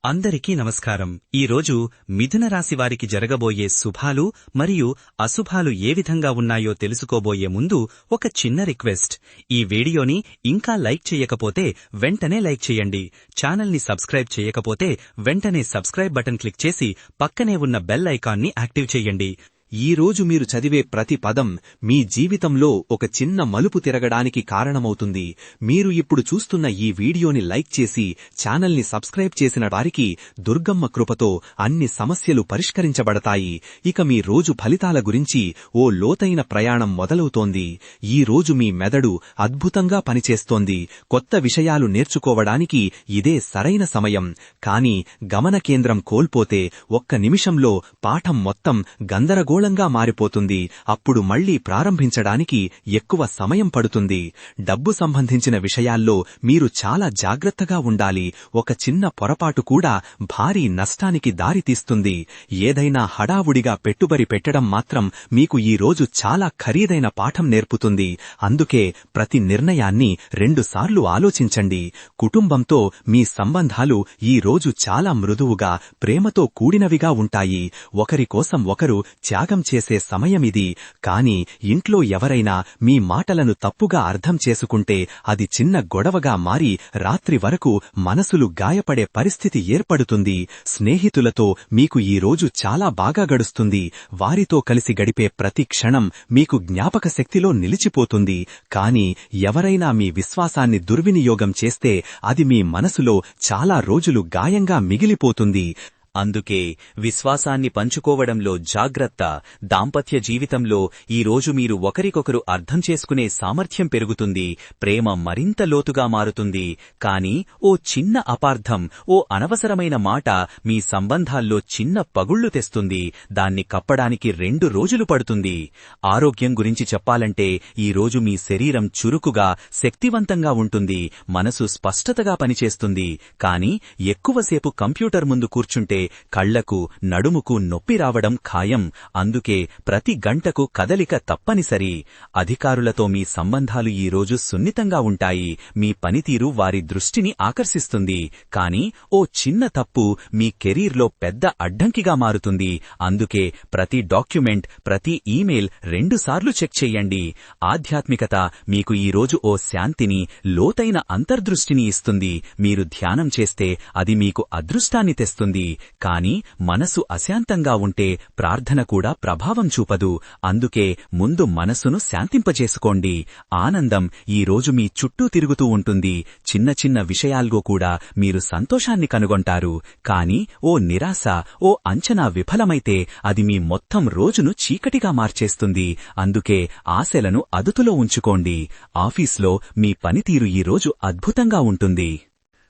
అందరికీ నమస్కారం. ఈరోజు మిథున రాశి వారికి జరగబోయే శుభాలు మరియు అశుభాలు ఏ విధంగా ఉన్నాయో తెలుసుకోబోయే ముందు ఒక చిన్న రిక్వెస్ట్. ఈ వీడియోని ఇంకా లైక్ చేయకపోతే వెంటనే లైక్ చేయండి. ఛానల్ని సబ్స్క్రైబ్ చేయకపోతే వెంటనే సబ్స్క్రైబ్ బటన్ క్లిక్ చేసి పక్కనే ఉన్న బెల్ ఐకాన్ని యాక్టివ్ చేయండి. ఈ రోజు మీరు చదివే ప్రతి పదం మీ జీవితంలో ఒక చిన్న మలుపు తిరగడానికి కారణమవుతుంది. మీరు ఇప్పుడు చూస్తున్న ఈ వీడియోని లైక్ చేసి ఛానల్ని సబ్స్క్రైబ్ చేసిన వారికి దుర్గమ్మ కృపతో అన్ని సమస్యలు పరిష్కరించబడతాయి. ఇక మీ రోజు ఫలితాల గురించి ఓ లోతైన ప్రయాణం మొదలవుతోంది. ఈ రోజు మీ మెదడు అద్భుతంగా పనిచేస్తోంది. కొత్త విషయాలు నేర్చుకోవడానికి ఇదే సరైన సమయం. కానీ గమన కేంద్రం కోల్పోతే ఒక్క నిమిషంలో పాఠం మొత్తం గందరగోళంగా మారిపోతుంది. అప్పుడు మళ్లీ ప్రారంభించడానికి ఎక్కువ సమయం పడుతుంది. డబ్బు సంబంధించిన విషయాల్లో మీరు చాలా జాగ్రత్తగా ఉండాలి. ఒక చిన్న పొరపాటు కూడా భారీ నష్టానికి దారితీస్తుంది. ఏదైనా హడావుడిగా పెట్టుబడి పెట్టడం మాత్రం మీకు ఈ రోజు చాలా ఖరీదైన పాఠం నేర్పుతుంది. అందుకే ప్రతి నిర్ణయాన్ని 2 సార్లు ఆలోచించండి. కుటుంబంతో మీ సంబంధాలు ఈ రోజు చాలా మృదువుగా, ప్రేమతో కూడినవిగా ఉంటాయి. ఒకరి కోసం ఒకరు త్యాగం చేసే సమయమిది. కాని ఇంట్లో ఎవరైనా మీ మాటలను తప్పుగా అర్థం చేసుకుంటే అది చిన్న గొడవగా మారి రాత్రి వరకు మనసులు గాయపడే పరిస్థితి ఏర్పడుతుంది. స్నేహితులతో మీకు ఈ రోజు చాలా బాగా గడుస్తుంది. వారితో కలిసి గడిపే ప్రతి క్షణం మీకు జ్ఞాపక శక్తిలో నిలిచిపోతుంది. కాని ఎవరైనా మీ విశ్వాసాన్ని దుర్వినియోగం చేస్తే అది మీ మనసులో చాలా రోజులు గాయంగా మిగిలిపోతుంది. అందుకే విశ్వాసాన్ని పంచుకోవడంలో జాగ్రత్త. దాంపత్య జీవితంలో ఈ రోజు మీరు ఒకరికొకరు అర్థం చేసుకునే సామర్థ్యం పెరుగుతుంది. ప్రేమ మరింత లోతుగా మారుతుంది. కానీ ఓ చిన్న అపార్థం, ఓ అనవసరమైన మాట మీ సంబంధాల్లో చిన్న పగుళ్లు తెస్తుంది. దాన్ని కప్పడానికి 2 రోజులు పడుతుంది. ఆరోగ్యం గురించి చెప్పాలంటే ఈ రోజు మీ శరీరం చురుకుగా, శక్తివంతంగా ఉంటుంది. మనసు స్పష్టతగా పనిచేస్తుంది. కానీ ఎక్కువసేపు కంప్యూటర్ ముందు కూర్చుంటే కళ్లకు, నడుముకు నొప్పి రావడం ఖాయం. అందుకే ప్రతి గంటకు కదలిక తప్పనిసరి. అధికారులతో మీ సంబంధాలు ఈ రోజు సున్నితంగా ఉంటాయి. మీ పనితీరు వారి దృష్టిని ఆకర్షిస్తుంది. కానీ ఓ చిన్న తప్పు మీ కెరీర్లో పెద్ద అడ్డంకిగా మారుతుంది. అందుకే ప్రతి డాక్యుమెంట్, ప్రతి ఈమెయిల్ 2 సార్లు చెక్ చెయ్యండి. ఆధ్యాత్మికత మీకు ఈ రోజు ఓ శాంతిని, లోతైన అంతర్దృష్టిని ఇస్తుంది. మీరు ధ్యానం చేస్తే అది మీకు అదృష్టాన్ని తెస్తుంది. కాని మనసు అశాంతంగా ఉంటే ప్రార్థన కూడా ప్రభావం చూపదు. అందుకే ముందు మనసును శాంతింపచేసుకోండి. ఆనందం ఈ రోజు మీ చుట్టూ తిరుగుతూ ఉంటుంది. చిన్న చిన్న విషయాల్లో కూడా మీరు సంతోషాన్ని కనుగొంటారు. కాని ఓ నిరాశ, ఓ అంచనా విఫలమైతే అది మీ మొత్తం రోజును చీకటిగా మార్చేస్తుంది. అందుకే ఆశలను అదుపులో ఉంచుకోండి. ఆఫీస్లో మీ పనితీరు ఈ రోజు అద్భుతంగా ఉంటుంది.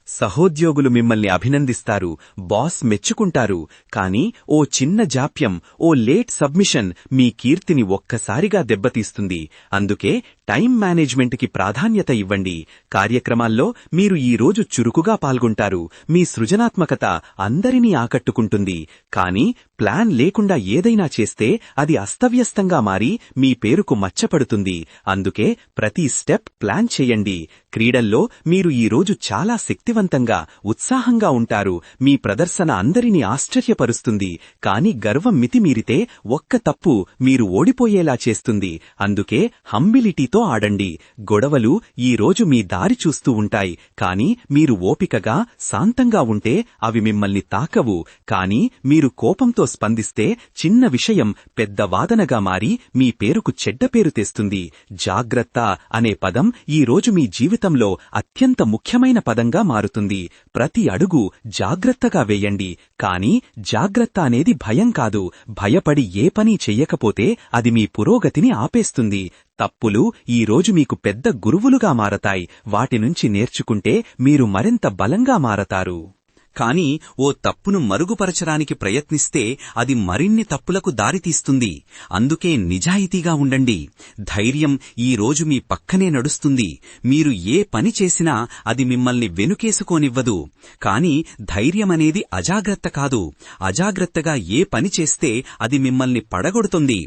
సహోద్యోగులు మిమ్మల్ని అభినందిస్తారు. బాస్ మెచ్చుకుంటారు. కానీ ఓ చిన్న జాప్యం, ఓ లేట్ సబ్మిషన్ మీ కీర్తిని ఒక్కసారిగా దెబ్బతీస్తుంది. అందుకే టైం మేనేజ్మెంట్కి ప్రాధాన్యత ఇవ్వండి. కార్యక్రమాల్లో మీరు ఈ రోజు చురుకుగా పాల్గొంటారు. మీ సృజనాత్మకత అందరినీ ఆకట్టుకుంటుంది. కానీ ప్లాన్ లేకుండా ఏదైనా చేస్తే అది అస్తవ్యస్తంగా మారి మీ పేరుకు మచ్చపడుతుంది. అందుకే ప్రతి స్టెప్ ప్లాన్ చేయండి. క్రీడల్లో మీరు ఈ రోజు చాలా శక్తివంతంగా, ఉత్సాహంగా ఉంటారు. మీ ప్రదర్శన అందరినీ ఆశ్చర్యపరుస్తుంది. కాని గర్వం మితిమీరితే ఒక్క తప్పు మీరు ఓడిపోయేలా చేస్తుంది. అందుకే హంబిలిటీతో ఆడండి. గొడవలు ఈ రోజు మీ దారి చూస్తూ ఉంటాయి. కాని మీరు ఓపికగా, శాంతంగా ఉంటే అవి మిమ్మల్ని తాకవు. కాని మీరు కోపంతో స్పందిస్తే చిన్న విషయం పెద్ద వాదనగా మారి మీ పేరుకు చెడ్డ పేరు తెస్తుంది. జాగ్రత్త అనే పదం ఈ రోజు మీ జీవితంలో అత్యంత ముఖ్యమైన పదంగా మారుతుంది. ప్రతి అడుగు జాగ్రత్తగా వేయండి. కాని జాగ్రత్త అనేది భయం కాదు. భయపడి ఏ పని చెయ్యకపోతే అది మీ పురోగతిని ఆపేస్తుంది. తప్పులు ఈ రోజు మీకు పెద్ద గురువులుగా మారతాయి. వాటి నుంచి నేర్చుకుంటే మీరు మరింత బలంగా మారతారు. కాని ఓ తప్పును మరుగుపరచడానికి ప్రయత్నిస్తే అది మరిన్ని తప్పులకు దారితీస్తుంది. అందుకే నిజాయితీగా ఉండండి. ధైర్యం ఈ రోజు మీ పక్కనే నడుస్తుంది. మీరు ఏ పని చేసినా అది మిమ్మల్ని వెనుకేసుకోనివ్వదు. కాని ధైర్యమనేది అజాగ్రత్త కాదు. అజాగ్రత్తగా ఏ పని చేస్తే అది మిమ్మల్ని పడగొడుతుంది.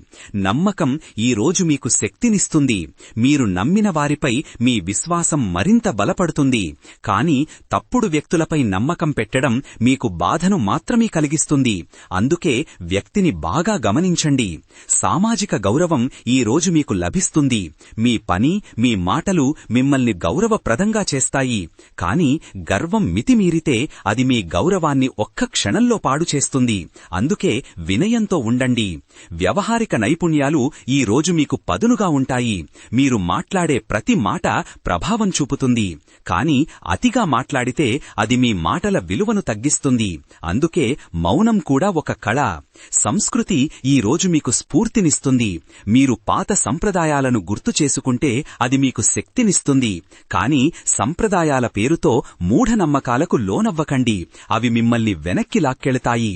నమ్మకం ఈ రోజు మీకు శక్తినిస్తుంది. మీరు నమ్మిన వారిపై మీ విశ్వాసం మరింత బలపడుతుంది. కాని తప్పుడు వ్యక్తులపై నమ్మకం పెట్టడం మీకు బాధను మాత్రమే కలిగిస్తుంది. అందుకే వ్యక్తిని బాగా గమనించండి. సామాజిక గౌరవం ఈ రోజు మీకు లభిస్తుంది. మీ పని, మీ మాటలు మిమ్మల్ని గౌరవప్రదంగా చేస్తాయి. కాని గర్వం మితిమీరితే అది మీ గౌరవాన్ని ఒక్క క్షణంలో పాడు చేస్తుంది. అందుకే వినయంతో ఉండండి. వ్యవహారిక నైపుణ్యాలు ఈ రోజు మీకు పదునుగా ఉంటాయి. మీరు మాట్లాడే ప్రతి మాట ప్రభావం చూపుతుంది. కాని అతిగా మాట్లాడితే అది మీ మాటల విలువను తగ్గిస్తుంది. అందుకే మౌనం కూడా ఒక కళ. సంస్కృతి ఈ రోజు మీకు స్ఫూర్తినిస్తుంది. మీరు పాత సంప్రదాయాలను గుర్తు చేసుకుంటే అది మీకు శక్తినిస్తుంది. కాని సంప్రదాయాల పేరుతో మూఢనమ్మకాలకు లోనవ్వకండి. అవి మిమ్మల్ని వెనక్కి లాక్కెళతాయి.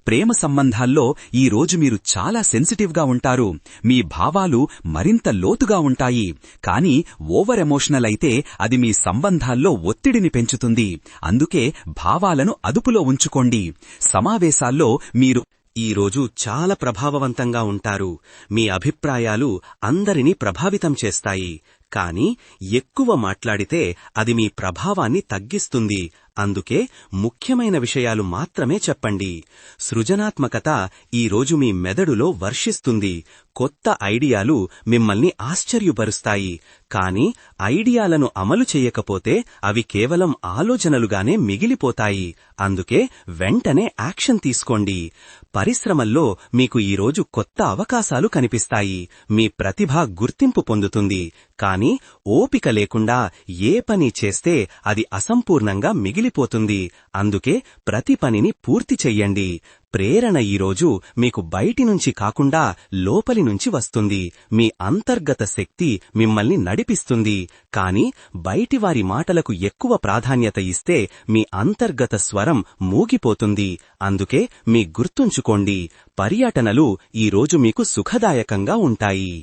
ప్రేమ సంబంధాల్లో ఈ రోజు మీరు చాలా సెన్సిటివ్గా ఉంటారు. మీ భావాలు మరింత లోతుగా ఉంటాయి. కాని ఓవర్ ఎమోషనల్ అయితే అది మీ సంబంధాల్లో ఒత్తిడిని పెంచుతుంది. అందుకే భావాలను అదుపులో ఉంచుకోండి. సమావేశాల్లో మీరు ఈ రోజు చాలా ప్రభావవంతంగా ఉంటారు. మీ అభిప్రాయాలు అందరినీ ప్రభావితం చేస్తాయి. కాని ఎక్కువ మాట్లాడితే అది మీ ప్రభావాన్ని తగ్గిస్తుంది. అందుకే ముఖ్యమైన విషయాలు మాత్రమే చెప్పండి. సృజనాత్మకత ఈ రోజు మీ మెదడులో వర్షిస్తుంది. కొత్త ఐడియాలు మిమ్మల్ని ఆశ్చర్యపరుస్తాయి. కాని ఐడియాలను అమలు చేయకపోతే అవి కేవలం ఆలోచనలుగానే మిగిలిపోతాయి. అందుకే వెంటనే యాక్షన్ తీసుకోండి. పరిశ్రమల్లో మీకు ఈరోజు కొత్త అవకాశాలు కనిపిస్తాయి. మీ ప్రతిభ గుర్తింపు పొందుతుంది. కాని ఓపిక లేకుండా ఏ పని చేస్తే అది అసంపూర్ణంగా మిగిలిపోతుంది. అందుకే ప్రతి పనిని పూర్తి చెయ్యండి. ప్రేరణ ఈరోజు మీకు బయటి నుంచి కాకుండా లోపలి నుంచి వస్తుంది. మీ అంతర్గత శక్తి మిమ్మల్ని నడిపిస్తుంది. కాని బయటివారి మాటలకు ఎక్కువ ప్రాధాన్యత ఇస్తే మీ అంతర్గత స్వరం మూగిపోతుంది. అందుకే మీ గుర్తుంచుకోండి, పర్యటనలు ఈరోజు మీకు సుఖదాయకంగా ఉంటాయి.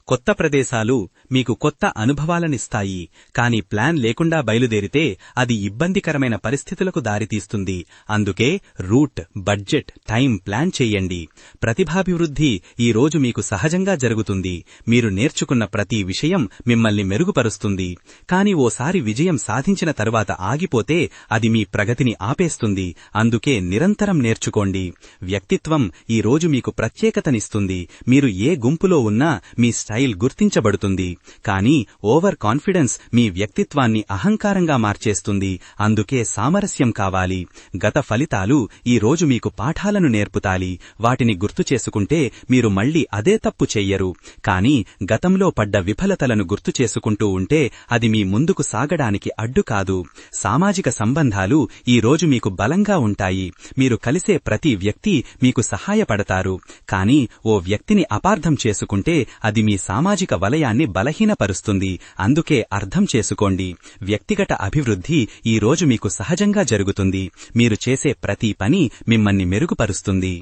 కొత్త ప్రదేశాలు మీకు కొత్త అనుభవాలనిస్తాయి. కాని ప్లాన్ లేకుండా బయలుదేరితే అది ఇబ్బందికరమైన పరిస్థితులకు దారితీస్తుంది. అందుకే రూట్, బడ్జెట్, టైం ప్లాన్ చెయ్యండి. ప్రతిభాభివృద్ధి ఈ రోజు మీకు సహజంగా జరుగుతుంది. మీరు నేర్చుకున్న ప్రతి విషయం మిమ్మల్ని మెరుగుపరుస్తుంది. కాని ఓసారి విజయం సాధించిన తరువాత ఆగిపోతే అది మీ ప్రగతిని ఆపేస్తుంది. అందుకే నిరంతరం నేర్చుకోండి. వ్యక్తిత్వం ఈ రోజు మీకు ప్రత్యేకతనిస్తుంది. మీరు ఏ గుంపులో ఉన్నా మీ స్టైల్ గుర్తించబడుతుంది. కాని ఓవర్ కాన్ఫిడెన్స్ మీ వ్యక్తిత్వాన్ని అహంకారంగా మార్చేస్తుంది. అందుకే సామరస్యం కావాలి. గత ఫలితాలు ఈ రోజు మీకు పాఠాలను నేర్పుతాయి. వాటిని గుర్తు చేసుకుంటే మీరు మళ్లీ అదే తప్పు చెయ్యరు. కాని గతంలో పడ్డ విఫలతలను గుర్తు చేసుకుంటూ ఉంటే అది మీ ముందుకు సాగడానికి అడ్డు కాదు. సామాజిక సంబంధాలు ఈ రోజు మీకు బలంగా ఉంటాయి. మీరు కలిసే ప్రతి వ్యక్తి మీకు సహాయపడతారు. కాని ఓ వ్యక్తిని అపార్థం చేసుకుంటే అది మీ సామాజిక వలయాన్ని బలహీనపరుస్తుంది. అందుకే అర్థం చేసుకోండి. వ్యక్తిగత అభివృద్ధి ఈ రోజు మీకు సహజంగా జరుగుతుంది. మీరు చేసే ప్రతి పని మిమ్మల్ని మెరుగుపరుస్తుంది.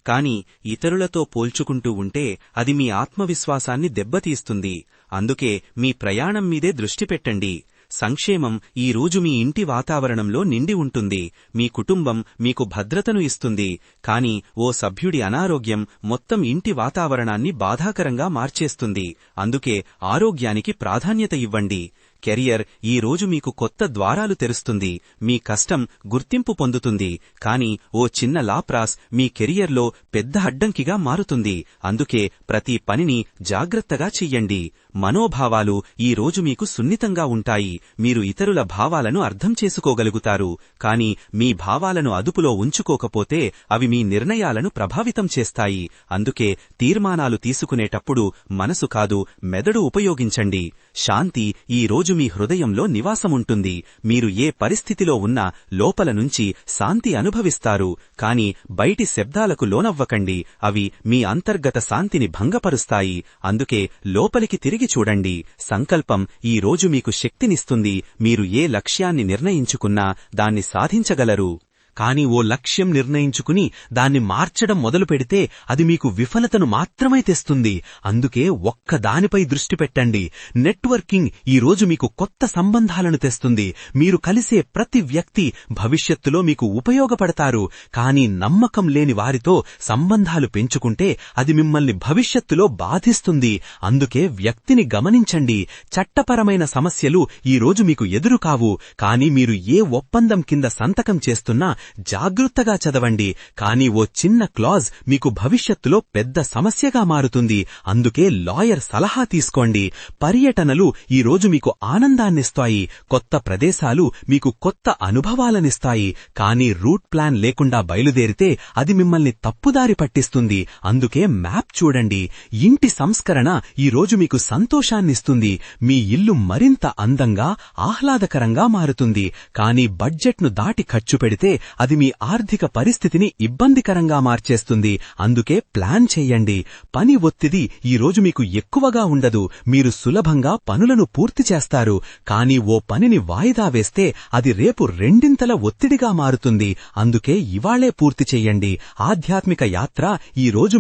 కాని ఇతరులతో పోల్చుకుంటూ ఉంటే అది మీ ఆత్మవిశ్వాసాన్ని దెబ్బతీస్తుంది. అందుకే మీ ప్రయాణం మీదే దృష్టి పెట్టండి. సంక్షేమం ఈ రోజు మీ ఇంటి వాతావరణంలో నిండి ఉంటుంది. మీ కుటుంబం మీకు భద్రతను ఇస్తుంది. కాని ఓ సభ్యుడి అనారోగ్యం మొత్తం ఇంటి వాతావరణాన్ని బాధాకరంగా మార్చేస్తుంది. అందుకే ఆరోగ్యానికి ప్రాధాన్యత ఇవ్వండి. కెరియర్ ఈ రోజు మీకు కొత్త ద్వారాలు తెరుస్తుంది. మీ కష్టం గుర్తింపు పొందుతుంది. కాని ఓ చిన్న లాప్రాస్ మీ కెరియర్లో పెద్ద అడ్డంకిగా మారుతుంది. అందుకే ప్రతి పనిని జాగ్రత్తగా చెయ్యండి. మనోభావాలు ఈ రోజు మీకు సున్నితంగా ఉంటాయి. మీరు ఇతరుల భావాలను అర్థం చేసుకోగలుగుతారు. కాని మీ భావాలను అదుపులో ఉంచుకోకపోతే అవి మీ నిర్ణయాలను ప్రభావితం చేస్తాయి. అందుకే తీర్మానాలు తీసుకునేటప్పుడు మనసు కాదు, మెదడు ఉపయోగించండి. శాంతి ఈ రోజు మీ హృదయంలో నివాసముంటుంది. మీరు ఏ పరిస్థితిలో ఉన్నా లోపల నుంచి శాంతి అనుభవిస్తారు. కాని బయటి శబ్దాలకు లోనవ్వకండి. అవి మీ అంతర్గత శాంతిని భంగపరుస్తాయి. అందుకే లోపలికి తిరిగి చూడండి. సంకల్పం ఈ రోజు మీకు శక్తినిస్తుంది. మీరు ఏ లక్ష్యాన్ని నిర్ణయించుకున్నా దాన్ని సాధించగలరు. కాని ఓ లక్ష్యం నిర్ణయించుకుని దాన్ని మార్చడం మొదలు పెడితే అది మీకు విఫలతను మాత్రమే తెస్తుంది. అందుకే ఒక్కదానిపై దృష్టి పెట్టండి. నెట్వర్కింగ్ ఈ రోజు మీకు కొత్త సంబంధాలను తెస్తుంది. మీరు కలిసే ప్రతి వ్యక్తి భవిష్యత్తులో మీకు ఉపయోగపడతారు. కాని నమ్మకం లేని వారితో సంబంధాలు పెంచుకుంటే అది మిమ్మల్ని భవిష్యత్తులో బాధిస్తుంది. అందుకే వ్యక్తిని గమనించండి. చట్టపరమైన సమస్యలు ఈ రోజు మీకు ఎదురుకావు. కాని మీరు ఏ ఒప్పందం కింద సంతకం చేస్తున్నా జాగృతగా చదవండి. కానీ ఓ చిన్న క్లాజ్ మీకు భవిష్యత్తులో పెద్ద సమస్యగా మారుతుంది. అందుకే లాయర్ సలహా తీసుకోండి. పర్యటనలు ఈరోజు మీకు ఆనందాన్నిస్తాయి. కొత్త ప్రదేశాలు మీకు కొత్త అనుభవాలనిస్తాయి. కానీ రూట్ ప్లాన్ లేకుండా బయలుదేరితే అది మిమ్మల్ని తప్పుదారి పట్టిస్తుంది. అందుకే మ్యాప్ చూడండి. ఇంటి సంస్కరణ ఈరోజు మీకు సంతోషాన్నిస్తుంది. మీ ఇల్లు మరింత అందంగా ఆహ్లాదకరంగా మారుతుంది. కానీ బడ్జెట్ను దాటి ఖర్చు పెడితే అది మీ ఆర్థిక పరిస్థితిని ఇబ్బందికరంగా మార్చేస్తుంది. అందుకే ప్లాన్ చెయ్యండి. పని ఒత్తిడి ఈరోజు మీకు ఎక్కువగా ఉండదు. మీరు సులభంగా పనులను పూర్తి చేస్తారు. కానీ ఓ పనిని వాయిదా వేస్తే అది రేపు రెండింతల ఒత్తిడిగా మారుతుంది. అందుకే ఇవాళే పూర్తి చెయ్యండి. ఆధ్యాత్మిక యాత్ర ఈరోజు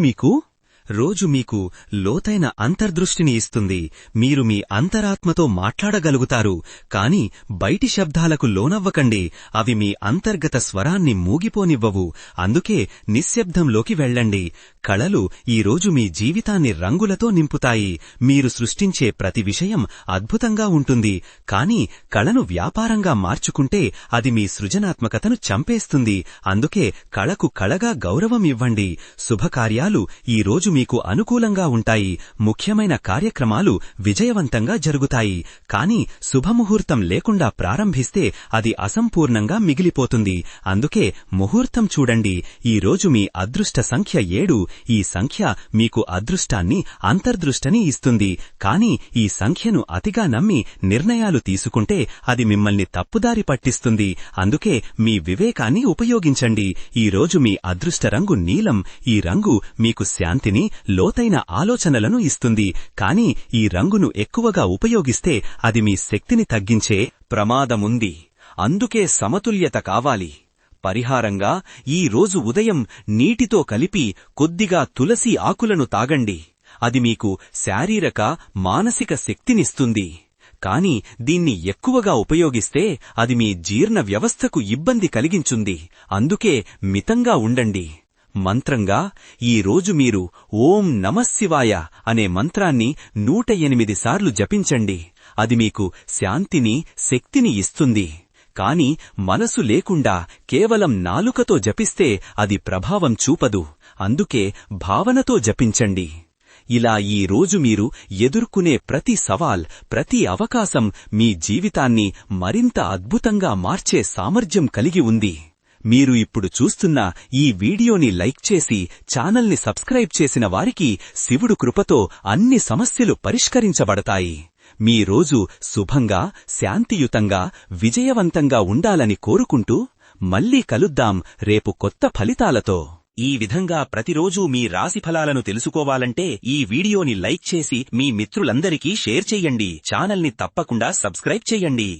మీకు లోతైన అంతర్దృష్టిని ఇస్తుంది. మీరు మీ అంతరాత్మతో మాట్లాడగలుగుతారు. కాని బయటి శబ్దాలకు లోనవ్వకండి. అవి మీ అంతర్గత స్వరాన్ని మూగిపోనివ్వవు. అందుకే నిశ్శబ్దంలోకి వెళ్ళండి. కళలు ఈరోజు మీ జీవితాన్ని రంగులతో నింపుతాయి. మీరు సృష్టించే ప్రతి విషయం అద్భుతంగా ఉంటుంది. కాని కళను వ్యాపారంగా మార్చుకుంటే అది మీ సృజనాత్మకతను చంపేస్తుంది. అందుకే కళకు కళగా గౌరవం ఇవ్వండి. శుభకార్యాలు ఈరోజు మీకు అనుకూలంగా ఉంటాయి. ముఖ్యమైన కార్యక్రమాలు విజయవంతంగా జరుగుతాయి. కాని శుభముహూర్తం లేకుండా ప్రారంభిస్తే అది అసంపూర్ణంగా మిగిలిపోతుంది. అందుకే ముహూర్తం చూడండి. ఈరోజు మీ అదృష్ట సంఖ్య 7. ఈ సంఖ్య మీకు అదృష్టాన్ని అంతర్దృష్టిని ఇస్తుంది. కాని ఈ సంఖ్యను అతిగా నమ్మి నిర్ణయాలు తీసుకుంటే అది మిమ్మల్ని తప్పుదారి పట్టిస్తుంది. అందుకే మీ వివేకాన్ని ఉపయోగించండి. ఈరోజు మీ అదృష్ట రంగు నీలం. ఈ రంగు మీకు శాంతిని, లోతైన ఆలోచనలను ఇస్తుంది. కాని ఈ రంగును ఎక్కువగా ఉపయోగిస్తే అది మీ శక్తిని తగ్గించే ప్రమాదముంది. అందుకే సమతుల్యత కావాలి. పరిహారంగా ఈ రోజు ఉదయం నీటితో కలిపి కొద్దిగా తులసి ఆకులను తాగండి. అది మీకు శారీరక, మానసిక శక్తినిస్తుంది. కాని దీన్ని ఎక్కువగా ఉపయోగిస్తే అది మీ జీర్ణ వ్యవస్థకు ఇబ్బంది కలిగించుంది. అందుకే మితంగా ఉండండి. మంత్రంగా ఈ రోజు మీరు ఓం నమఃశివాయ అనే మంత్రాన్ని 108 సార్లు జపించండి. అది మీకు శాంతిని, శక్తిని ఇస్తుంది. కాని మనసు లేకుండా కేవలం నాలుకతో జపిస్తే అది ప్రభావం చూపదు. అందుకే భావనతో జపించండి. ఇలా ఈ రోజు మీరు ఎదుర్కొనే ప్రతి సవాల్, ప్రతి అవకాశం మీ జీవితాన్ని మరింత అద్భుతంగా మార్చే సామర్థ్యం కలిగి ఉంది. మీరు ఇప్పుడు చూస్తున్న ఈ వీడియోని లైక్ చేసి ఛానల్ని సబ్స్క్రైబ్ చేసిన వారికి శివుడు కృపతో అన్ని సమస్యలు పరిష్కరించబడతాయి. మీ రోజు శుభంగా, శాంతియుతంగా, విజయవంతంగా ఉండాలని కోరుకుంటూ మళ్ళీ కలుద్దాం రేపు కొత్త ఫలితాలతో. ఈ విధంగా ప్రతిరోజూ మీ రాశి ఫలాలను తెలుసుకోవాలంటే ఈ వీడియోని లైక్ చేసి మీ మిత్రులందరికీ షేర్ చెయ్యండి. ఛానల్ని తప్పకుండా సబ్స్క్రైబ్ చెయ్యండి.